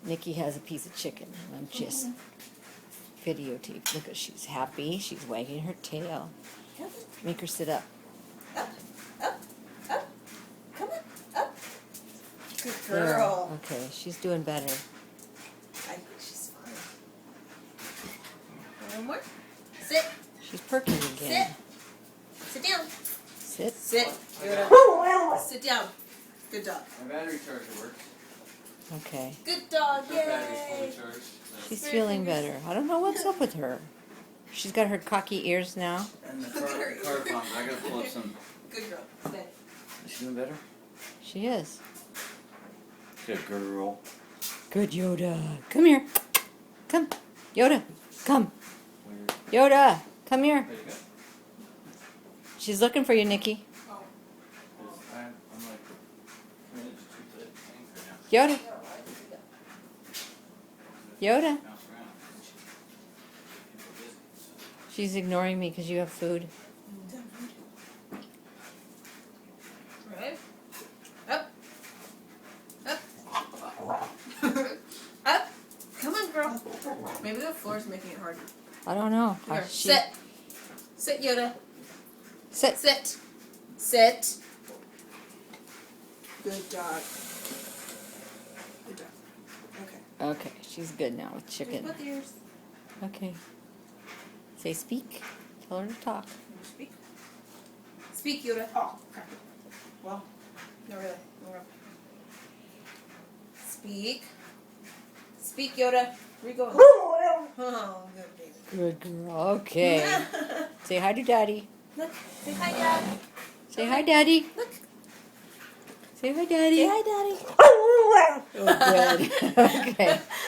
Nikki has a piece of chicken. I'm just videotaping. Look, she's happy. She's wagging her tail. Make her sit up. Up, up, up. Come on, up. Good There. girl. Okay, she's doing better. I think she's fine. One more. Sit. She's perking again. Sit. Sit down. Sit. Sit. Sit down. Good dog. My battery charger works. Okay. Good dog. My battery's Yay. fully charged. She's feeling better. I don't know what's up with her. She's got her cocky ears now. And the car pump. I gotta pull up some. Good girl. Stay. Is she doing better? She is. Good girl. Good Yoda. Come here. Come. Yoda. Come. Where? Yoda. Come here. There you go. She's looking for you, Nikki. Oh. I'm like 3 inches too thick. Yoda. Yoda. Bounce around. She's ignoring me because you have food. Right. Up. Up. Up. Come on, girl. Maybe the floor's making it hard. I don't know. Here. She- Sit. Sit, Yoda. Sit. Sit. Sit. Good dog. Good dog. Okay. Okay, she's good now with chicken. Both ears. Okay. Say speak. Tell her to talk. Speak. Speak, Yoda. Oh, crap. Well, not really. No, no. Speak. Speak, Yoda. Where you going? Oh, good baby. Good girl. Okay. Say hi to Daddy. Look. Say hi, Dad. Say hi, Daddy. Look. Say hi, Daddy. Say hi, Daddy. Oh, good. Okay.